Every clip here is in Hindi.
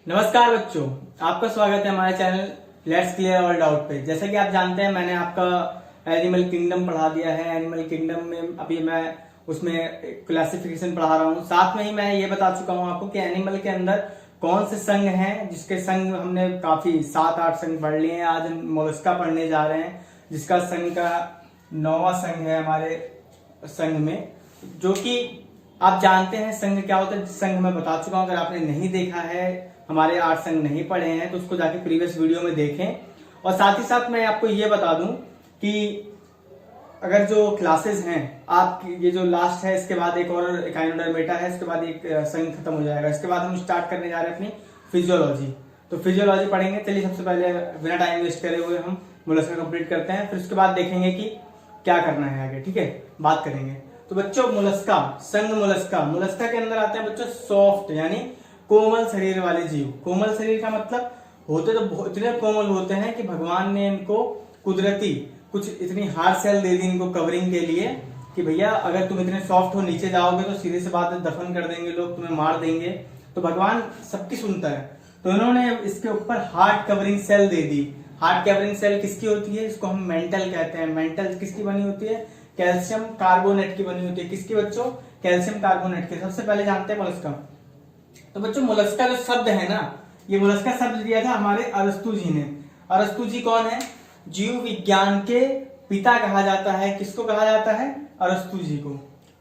नमस्कार बच्चों, आपका स्वागत है हमारे channel let's clear all doubt पे। जैसा कि आप जानते हैं, मैंने आपका एनिमल किंगडम पढ़ा दिया है। एनिमल किंगडम में अभी मैं उसमें क्लासिफिकेशन पढ़ा रहा हूँ। साथ में ही मैं ये बता चुका हूँ आपको कि एनिमल के अंदर कौन से संघ हैं, जिसके संघ हमने काफी 7-8 संघ पढ़ लिए हैं। आज हम मोलस्का पढ़ने जा रहे हैं, जिसका संघ का 9वां संघ है हमारे संघ में, जो कि आप जानते हैं संघ क्या होता है। संघ मैं बता चुका हूं। अगर आपने नहीं देखा है, हमारे 8 संघ नहीं पढ़े हैं, तो उसको जाके प्रीवियस वीडियो में देखें। और साथ ही साथ मैं आपको ये बता दूं कि अगर जो क्लासेस हैं आप, ये जो लास्ट है, इसके बाद एक और एकाइनोडर्मेटा है, इसके बाद एक संघ खत्म हो जाएगा। इसके बाद हम स्टार्ट करने जा रहे हैं अपनी फिजियोलॉजी। तो फिजियोलॉजी पढ़ेंगे। चलिए सबसे पहले बिना टाइम वेस्ट करे हुए हम मोलस्का कंप्लीट करते हैं, फिर उसके बाद देखेंगे कि क्या करना है आगे। ठीक है, बात करेंगे। तो बच्चों, मोलस्का, संघ मोलस्का के अंदर आते हैं बच्चों सॉफ्ट यानी कोमल शरीर वाले जीव। कोमल शरीर का मतलब होते तो इतने कोमल होते हैं कि भगवान ने इनको कुदरती कुछ इतनी हार्ड सेल दे दी इनको कवरिंग के लिए कि भैया अगर तुम इतने सॉफ्ट हो, नीचे जाओगे तो सीधे से बात है दफन कर देंगे लोग, तुम्हें मार देंगे। तो भगवान सबकी सुनता है, तो इन्होंने इसके ऊपर हार्ड कवरिंग सेल दे दी। हार्ड कवरिंग सेल किसकी होती है? इसको हम मेंटल कहते हैं। मेंटल किसकी बनी होती है? कैल्शियम कार्बोनेट की बनी होती है। किसकी बच्चों? कैल्शियम कार्बोनेट की। सबसे पहले जानते हैं मोलस्का। तो बच्चों, मोलस्का जो शब्द है ना, ये मोलस्का शब्द दिया था हमारे अरस्तु जी ने। अरस्तु जी कौन है? जीव विज्ञान के पिता कहा जाता है। किसको कहा जाता है? अरस्तु जी को।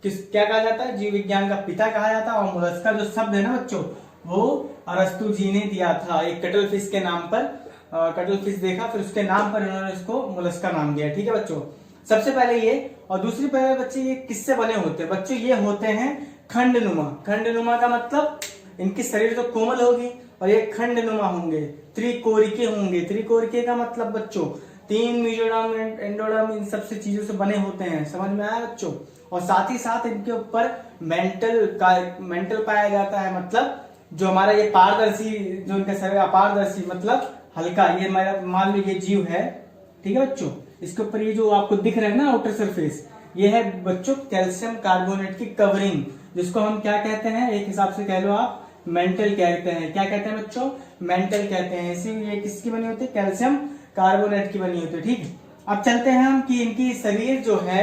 क्या कहा जाता है? जीव विज्ञान का पिता कहा जाता है। और मोलस्का जो शब्द है ना बच्चों, वो अरस्तु जी ने दिया था एक कटल फिश के नाम पर। कटल फिश देखा, फिर उसके नाम पर इन्होंने इसको मोलस्का नाम दिया। ठीक है बच्चों, सबसे पहले ये। और दूसरी पहले बच्चे, ये किससे बने होते हैं? बच्चों, ये होते हैं खंडनुमा। खंडनुमा का मतलब इनकी शरीर तो कोमल होगी और ये खंडनुमा होंगे, त्रिकोरिके होंगे। त्रिकोरिके का मतलब बच्चों 3 मीजोडर्म एंडोडर्म इन सबसे चीजों से बने होते हैं। समझ में आया बच्चों? और साथ ही साथ इनके ऊपर मेंटल पाया जाता है। मतलब जो हमारा ये पारदर्शी, जो इनका शरीर अपारदर्शी मतलब हल्का, ये मान लो ये जीव है। ठीक है बच्चों, इसके ऊपर ये जो आपको दिख रहा है ना आउटर सरफेस, ये है बच्चों कैल्शियम कार्बोनेट की कवरिंग, जिसको हम क्या कहते हैं? एक हिसाब से कह लो आप मेंटल कहते हैं। क्या कहते हैं बच्चों? मेंटल कहते हैं। इसीलिए ये किसकी बनी होती है? कैल्शियम कार्बोनेट की बनी होती है। ठीक, अब चलते हैं हम कि इनकी शरीर जो है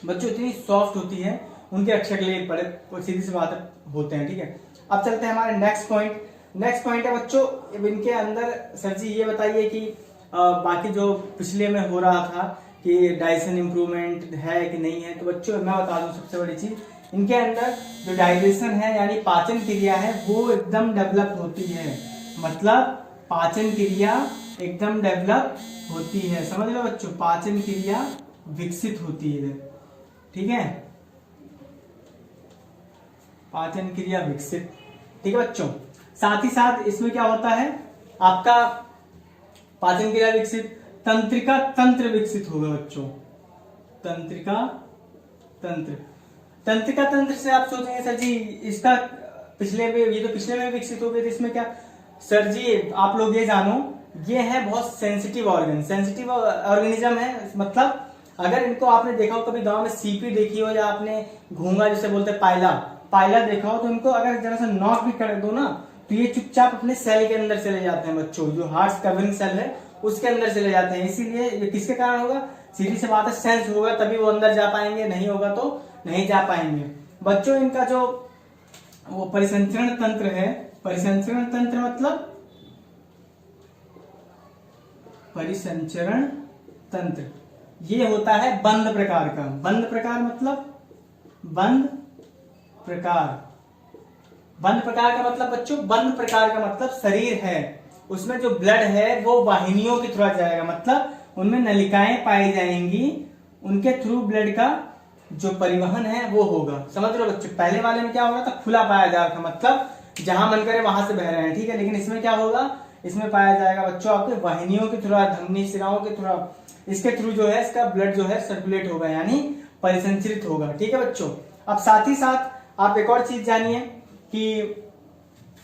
बच्चों इतनी सॉफ्ट होती है, उनके अक्षर के लिए बड़े सीधी सी बात होते हैं। ठीक है, अब चलते हैं हमारे नेक्स्ट पॉइंट। नेक्स्ट पॉइंट है बच्चों, इनके अंदर सर जी ये बताइए कि बाकी जो पिछले में हो रहा था कि डाइजेशन इंप्रूवमेंट है कि नहीं है। तो बच्चों मैं बता दूं, सबसे बड़ी चीज इनके अंदर जो डाइजेशन है यानी पाचन क्रिया है, वो एकदम डेवलप होती है। मतलब पाचन क्रिया एकदम डेवलप होती है। समझ लो बच्चों, पाचन क्रिया विकसित होती है। ठीक है, पाचन क्रिया विकसित। ठीक है बच्चों, साथ ही साथ इसमें क्या होता है? आपका पाचन क्रिया विकसित, तंत्रिका तंत्र विकसित होगा बच्चों। तंत्रिका तंत्र, तंत्रिका तंत्र से आप सोचेंगे सर जी इसका पिछले में, ये तो पिछले में विकसित हो गए थे, इसमें क्या? सर जी आप लोग ये जानो, ये है बहुत सेंसिटिव ऑर्गन, सेंसिटिव ऑर्गेनिज्म है। मतलब अगर इनको आपने देखा हो कभी गांव में सीपी देखी हो, या आपने घोंगा जिसे बोलते हैं पायला देखा हो, तो इनको अगर जरा सा नॉक भी कर दो ना, तो ये चुपचाप अपने सेल के अंदर चले जाते हैं बच्चों। जो हार्ट कवरिंग सेल है उसके अंदर चले जाते हैं। इसीलिए ये किसके कारण होगा? सीधी सी बात है, सेंस होगा तभी वो अंदर जा पाएंगे, नहीं होगा तो नहीं जा पाएंगे बच्चों। इनका जो वो परिसंचरण तंत्र है, परिसंचरण तंत्र मतलब परिसंचरण तंत्र, ये होता है बंद प्रकार का। बंद प्रकार मतलब बंद प्रकार, बंद प्रकार का मतलब बच्चों, बंद प्रकार का मतलब शरीर है, उसमें जो ब्लड है वो वाहिनियों के थ्रू जाएगा। मतलब उनमें नलिकाएं पाई जाएंगी, उनके थ्रू ब्लड का जो परिवहन है वो होगा। समझ रहे हो बच्चों? पहले वाले में क्या हो रहा था? खुला पाया जा रहा था, मतलब जहां मन करे वहां से बह रहे हैं। ठीक है, लेकिन इसमें क्या होगा? इसमें पाया जाएगा बच्चों आपके वाहिनियों के थ्रू, धमनी शिराओं के थ्रू, इसके थ्रू जो है इसका ब्लड जो है सर्कुलेट होगा यानी परिसंचरित होगा। ठीक है बच्चों, अब साथ ही साथ आप एक और चीज जानिए कि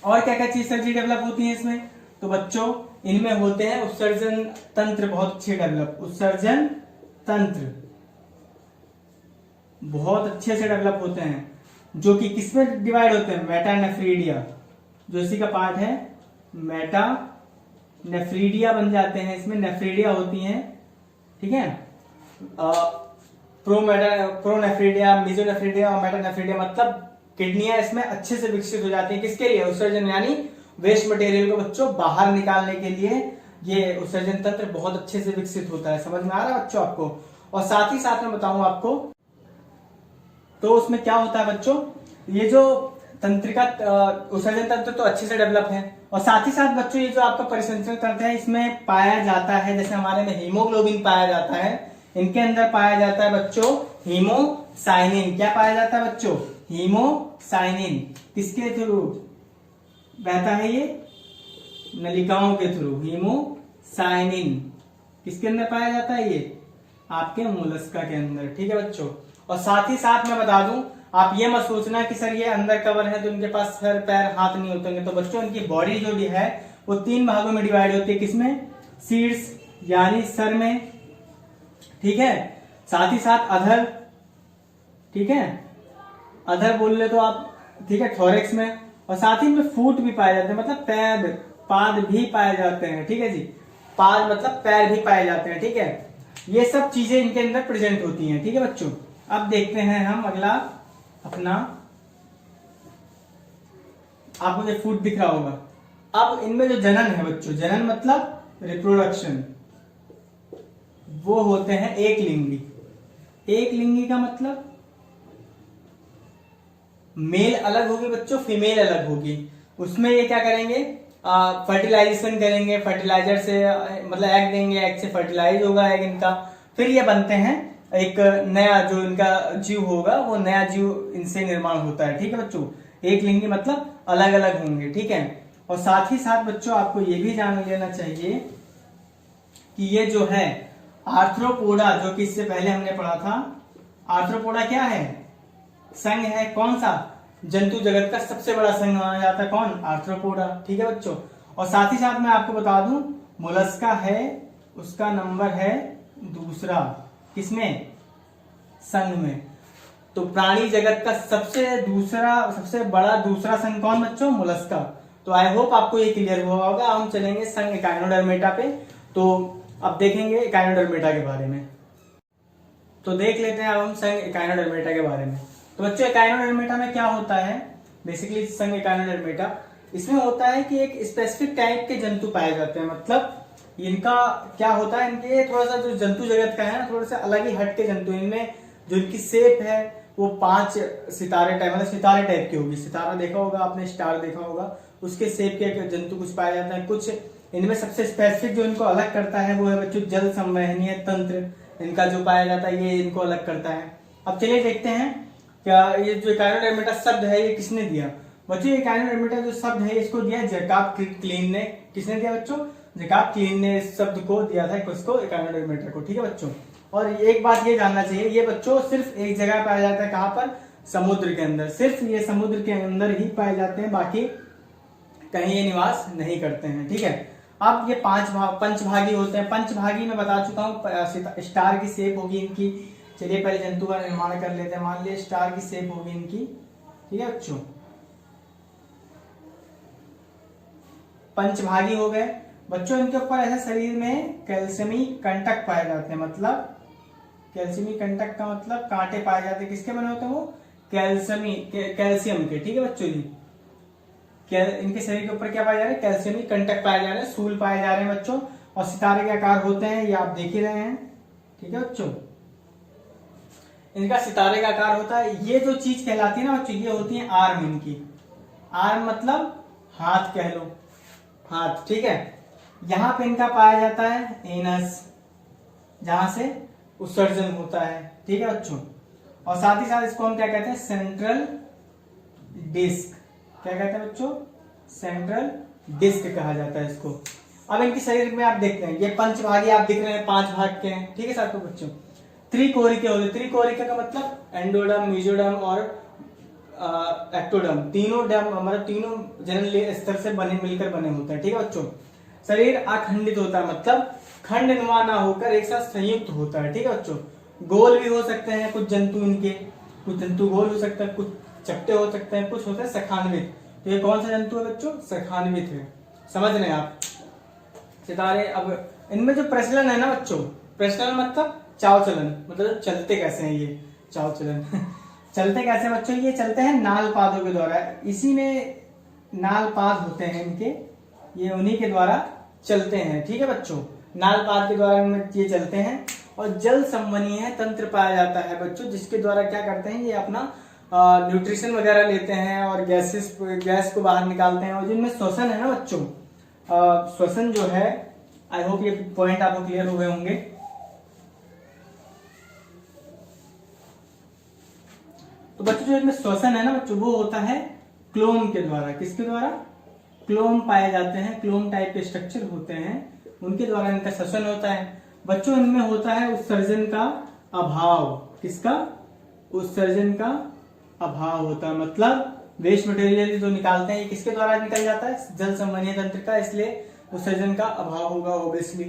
और क्या क्या चीज सर जी डेवलप होती है इसमें। तो बच्चों इनमें होते हैं उत्सर्जन तंत्र बहुत अच्छे डेवलप, उत्सर्जन तंत्र बहुत अच्छे से डेवलप होते हैं, जो कि किसमें डिवाइड होते हैं? मेटानेफ्रीडिया। जो इसी का पार्ट है मेटा नेफ्रीडिया बन जाते हैं, इसमें नेफ्रीडिया होती हैं, ठीक है। प्रोनेफ्रीडिया, मेसोनेफ्रीडिया और मेटानेफ्रीडिया, मतलब किडनियां इसमें अच्छे से विकसित हो जाती हैं। किसके लिए? उत्सर्जन यानी वेस्ट मटेरियल को बच्चों बाहर निकालने के लिए ये उत्सर्जन तंत्र बहुत अच्छे से विकसित होता है। समझ में आ रहा है बच्चों आपको? और साथ ही साथ में बताऊं आपको, तो उसमें क्या होता है बच्चों, ये जो तंत्रिका उत्सर्जन तंत्र तो अच्छे से डेवलप है, और साथ ही साथ बच्चों ये जो आपका परिसंचरण तंत्र है इसमें पाया जाता है, जैसे हमारे में हीमोग्लोबिन पाया जाता है, इनके अंदर पाया जाता है बच्चों हीमोसाइनिन। क्या पाया जाता है बच्चों? हीमोसाइनिन। किसके थ्रू बहता है ये? नलिकाओं के थ्रू। हीमोसाइनिन किसके अंदर पाया जाता है? ये आपके मोलस्का के अंदर, ठीक है बच्चों। और साथ ही साथ मैं बता दूं, आप ये मत सोचना कि सर ये अंदर कवर है तो इनके पास सर पैर हाथ नहीं होते हैं। तो बच्चों इनकी बॉडी जो भी है वो 3 भागों में डिवाइड होती है। किसमें? शीर्ष यानी सर में, ठीक है। साथ ही साथ अधर, ठीक है, अधर बोल ले तो आप, ठीक है, थोरेक्स में। और साथ ही में फूट भी पाए जाते हैं, मतलब पैर, पाद भी पाए जाते हैं, ठीक है जी। पाद मतलब पैर भी पाए जाते हैं, ठीक है। ये सब चीजें इनके अंदर प्रेजेंट होती हैं, ठीक है बच्चों। अब देखते हैं हम अगला अपना, आपको ये फूट दिख रहा होगा। अब इनमें जो जनन है बच्चों, जनन मतलब रिप्रोडक्शन, वो होते हैं एक लिंगी। एक लिंगी का मतलब मेल अलग होगी बच्चों, फीमेल अलग होगी। उसमें ये क्या करेंगे? फर्टिलाइजेशन करेंगे, फर्टिलाइजर से मतलब एग देंगे, एग से फर्टिलाइज होगा एग इनका, फिर ये बनते हैं। एक नया जो इनका जीव होगा वो नया जीव इनसे निर्माण होता है, ठीक है बच्चों। एक लिंगी मतलब अलग अलग होंगे, ठीक है। और साथ ही साथ बच्चों आपको ये भी जान लेना चाहिए कि ये जो है आर्थ्रोपोडा, जो कि इससे पहले हमने पढ़ा था, आर्थ्रोपोडा क्या है? संघ है। कौन सा? जंतु जगत का सबसे बड़ा संघ माना जाता है। कौन? आर्थ्रोपोडा, ठीक है बच्चों। और साथ ही साथ मैं आपको बता दूं, मोलस्का है, उसका नंबर है दूसरा। किसमें? संघ में। तो प्राणी जगत का सबसे बड़ा दूसरा संघ कौन बच्चों? मोलस्का। तो आई होप आपको ये क्लियर हुआ होगा। हम चलेंगे संघ एकाइनोडर्मेटा पे, तो अब देखेंगे एकाइनोडर्मेटा के बारे में। तो देख लेते हैं अब हम संघ एकाइनोडर्मेटा के बारे में। तो बच्चों एकाइनोडर्मेटा में क्या होता है? बेसिकली संघ एकाइनोडर्मेटा, इसमें होता है कि एक स्पेसिफिक टाइप के जंतु पाए जाते हैं। मतलब इनका क्या होता है, इनके थोड़ा सा जो जंतु जगत का है ना, थोड़ा सा अलग ही हट के जंतु। इनमें जो इनकी शेप है वो 5 सितारे टाइप, मतलब सितारे टाइप की होगी। सितारा देखा होगा आपने, स्टार देखा होगा, उसके शेप के जंतु कुछ पाए जाते हैं। कुछ इनमें सबसे स्पेसिफिक जो इनको अलग करता है वो है बच्चों जल संवहनीय तंत्र, इनका जो पाया जाता है ये इनको अलग करता है। अब चलिए देखते हैं क्या ये जो एकाइनोडर्मेटा शब्द है ये किसने दिया। बच्चों ये एकाइनोडर्मेटा जो शब्द है इसको दिया जैकब क्लीन ने। किसने दिया बच्चों? जैकब क्लीन ने इस शब्द को दिया था, किसको? एकाइनोडर्मेटा को, ठीक है बच्चों। और एक बात ये जानना चाहिए, ये बच्चों सिर्फ एक जगह पाया जाता है। कहां पर? समुद्र के अंदर। सिर्फ ये समुद्र के अंदर ही पाए जाते हैं, बाकी कहीं ये निवास नहीं करते हैं, ठीक है। अब ये पंचभागी होते हैं। पंचभागी में बता चुका हूं, स्टार की शेप होगी इनकी। चलिए पहले जंतु का निर्माण कर लेते हैं। मान लिया स्टार की शेप होगी इनकी, ठीक है बच्चों। पंचभागी हो गए बच्चों। इनके ऊपर ऐसे शरीर में कैल्शियमी कंटक पाए जाते हैं। मतलब कैल्शियमी कंटक का मतलब कांटे पाए जाते हैं। किसके बने होते हैं वो? कैल्शियम के, ठीक है बच्चों जी। इनके शरीर के ऊपर क्या पाया जा रहा है? कैल्शियमी कंटक पाए जा रहे हैं, सूल पाए जा रहे हैं बच्चों। और सितारे के आकार होते हैं, ये आप देख ही रहे हैं, ठीक है बच्चों। इनका सितारे का आकार होता है। ये जो चीज कहलाती है ना बच्चों, ये होती है आर्म इनकी। आर्म मतलब हाथ कह लो, हाथ, ठीक है। यहां पे इनका पाया जाता है एनस, जहां से उत्सर्जन होता है, ठीक है बच्चों। और साथ ही साथ इसको हम क्या कहते हैं? Central disc. क्या कहते हैं बच्चों? सेंट्रल डिस्क कहा जाता है इसको। अब इनके शरीर में आप देखते हैं ये पंचभागी आप दिख रहे हैं, 5 भाग के हैं, ठीक है साथियों बच्चों। त्रिकोरिके होते हैं। त्रिकोरिके का मतलब एंडोडर्म, मेसोडर्म और एक्टोडर्म, तीनों डर्म मतलब तीनों जनरल स्तर से मिलकर बने होते हैं, ठीक है बच्चों। शरीर अखंडित होता है, मतलब खंडनुमा ना होकर एक साथ संयुक्त होता है, ठीक है बच्चों। गोल भी हो सकते हैं कुछ जंतु इनके, कुछ जंतु गोल हो सकते हैं, कुछ चपटे हो सकते हैं, कुछ होते हैं सखान्वित, तो ये कौन सा जंतु है बच्चों? शाखान्वित है। समझ रहे हैं आप सितारे? अब इनमें जो प्रचलन है ना बच्चों, प्रचलन मतलब चाल चलन, मतलब चलते कैसे हैं ये, चाल चलन चलते कैसे बच्चों? ये चलते हैं नाल पादों के द्वारा। इसी में नाल पाद होते हैं इनके, ये उन्हीं के द्वारा चलते हैं। ठीक है बच्चों, नाल पाद के द्वारा इनमें ये चलते हैं। और जल संवहनीय तंत्र पाया जाता है बच्चों, जिसके द्वारा क्या करते हैं, ये अपना न्यूट्रिशन वगैरह लेते हैं और गैस को बाहर निकालते हैं। और जिनमें श्वसन है ना बच्चों, श्वसन जो है, आई होप ये पॉइंट आपको क्लियर हुए होंगे। तो बच्चों जो इनमें श्वसन है ना बच्चों, वो होता है क्लोम के द्वारा। किसके द्वारा? क्लोम पाए जाते हैं, क्लोम टाइप के स्ट्रक्चर होते हैं, उनके द्वारा इनका श्वसन होता है। बच्चों इनमें होता है उत्सर्जन का अभाव। किसका? उत्सर्जन का अभाव होता है, मतलब वेस्ट मटेरियल जो निकालते हैं ये किसके द्वारा निकल जाता है? जल संवहनीय तंत्र का, इसलिए उत्सर्जन का अभाव होगा ऑब्वियसली।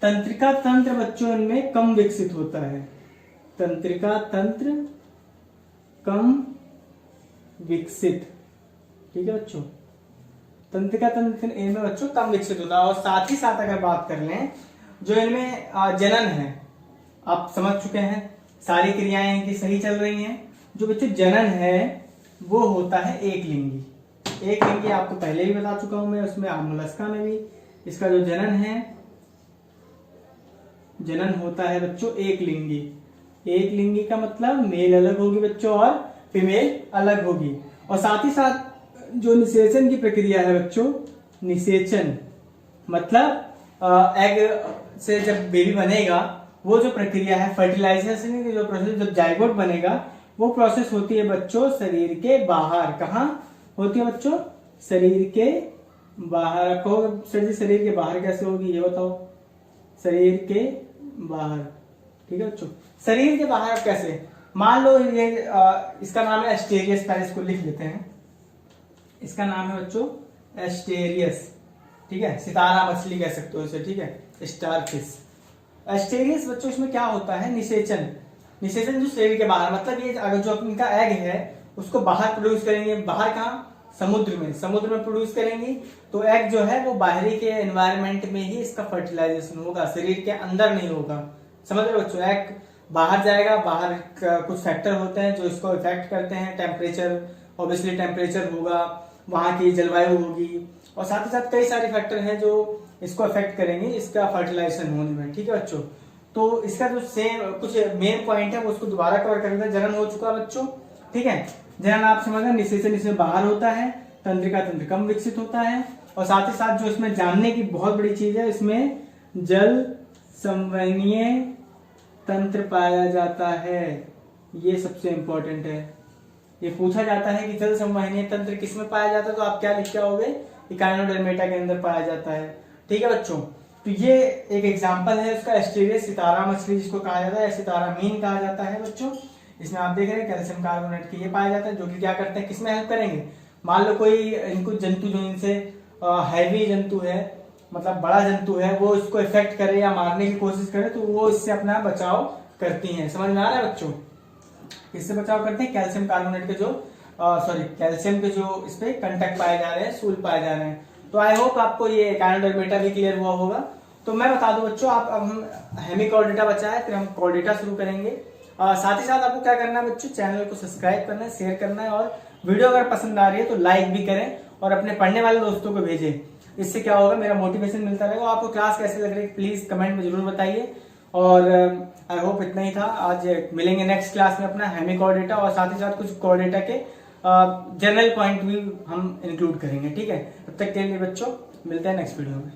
तंत्रिका तंत्र बच्चों इनमें कम विकसित होता है। तंत्रिका तंत्र कम विकसित। ठीक है बच्चों, तंत्रिका तंत्र इनमें बच्चों कम विकसित होता है। और साथ ही साथ अगर बात कर लें, जो इनमें जनन है, आप समझ चुके हैं सारी क्रियाएं इनकी सही चल रही हैं। जो बच्चों जनन है वो होता है एक लिंगी। एक लिंगी आपको पहले भी बता चुका हूं मैं, उसमें मोलस्का में भी इसका जो जनन है, जनन होता है बच्चों एक लिंगी। एक लिंगी का मतलब मेल अलग होगी बच्चों और फीमेल अलग होगी। और साथ ही साथ जो निषेचन की प्रक्रिया है बच्चों, निषेचन मतलब एग से जब बेबी बनेगा, वो जो प्रक्रिया है फर्टिलाइजेशन की जो प्रोसेस, जब जाइगोट बनेगा, वो प्रोसेस होती है बच्चों शरीर के बाहर। कहाँ होती है बच्चों? शरीर के बाहर। कहो सर जी शरीर के बाहर कैसे होगी, ये बताओ। शरीर के बाहर, ठीक है बच्चों, शरीर के बाहर कैसे? मान लो ये इसका नाम है एस्टेरियस, पहले इसको लिख लेते हैं। इसका नाम है बच्चों एस्टेरियस, ठीक है, सितारा मछली कह सकते हो इसे, ठीक है, स्टार फिश। एस्टेरियस बच्चों इसमें क्या होता है? निषेचन। निषेचन जो शरीर के बाहर, मतलब ये अगर जो इनका एग है उसको बाहर प्रोड्यूस करेंगे। बाहर कहाँ? समुद्र में। समुद्र में प्रोड्यूस करेंगी तो एग जो है वो बाहरी के एनवायरनमेंट में ही इसका फर्टिलाइजेशन होगा, शरीर के अंदर नहीं होगा। समझ रहे हो बच्चों? एग बाहर जाएगा, बाहर कुछ फैक्टर होते हैं जो इसको इफेक्ट करते हैं। टेम्परेचर, ऑब्वियसली टेम्परेचर होगा, वहां की जलवायु होगी, और साथ ही साथ कई सारे फैक्टर हैं जो इसको अफेक्ट करेंगे इसका फर्टिलाइजेशन होने में। ठीक है बच्चों, तो इसका जो सेम कुछ मेन पॉइंट है वो उसको दोबारा कवर करेंगे। जनन हो चुका बच्चों, ठीक है, जनन आप समझ रहे, निषेचन इसमें बाहर होता है, तंत्रिका तंत्र कम विकसित होता है। और साथ ही साथ जो इसमें जानने की बहुत बड़ी चीज है, इसमें जल संवहनीय तंत्र पाया जाता है। ये सबसे इंपॉर्टेंट है। ये पूछा जाता है कि जल संवहनीय तंत्र किसमें पाया जाता है, तो आप क्या लिख के आओगे? इकाइनोडर्मेटा के अंदर पाया जाता है। ठीक है बच्चों, तो ये एक एग्जांपल है उसका, एस्टेरियस सितारा मछली जिसको कहा जाता है, सितारा मीन कहा जाता है बच्चों। इसमें आप देख रहे हैं कैल्शियम कार्बोनेट के ये पाया जाता है, जो कि क्या करते हैं, किसमें हेल्प करेंगे? मान लो कोई इनको जंतु जो इनसे हैवी जंतु है, मतलब बड़ा जंतु है, वो इसको इफेक्ट करे या मारने की कोशिश करे, तो वो इससे अपना बचाव करती हैं। समझ में आ रहा है बच्चों? इससे बचाव करते हैं कैल्शियम कार्बोनेट के जो कैल्शियम के जो इस पे कंटेक्ट पाए जा रहे हैं, सूल पाए जा रहे हैं। तो आई होप आपको ये इकाइनोडर्मेटा भी क्लियर हुआ होगा। तो मैं बता दूं बच्चों, आप अब हम हेमिकॉर्डेटा बचा है, फिर हम कॉर्डेटा शुरू करेंगे। साथ ही साथ आपको क्या करना है बच्चों, चैनल को सब्सक्राइब करना है, शेयर करना है, और वीडियो अगर पसंद आ रही है तो लाइक भी करें और अपने पढ़ने वाले दोस्तों को भेजें। इससे क्या होगा, मेरा मोटिवेशन मिलता रहेगा। आपको क्लास कैसे लग रही है प्लीज कमेंट में जरूर बताइए। और आई होप इतना ही था। आज मिलेंगे नेक्स्ट क्लास में अपना हेमिकॉर्डेटा, और साथ ही साथ कुछ कॉर्डेटा के जनरल पॉइंट भी हम इंक्लूड करेंगे। ठीक है, तब तक के लिए बच्चों मिलते हैं नेक्स्ट वीडियो में।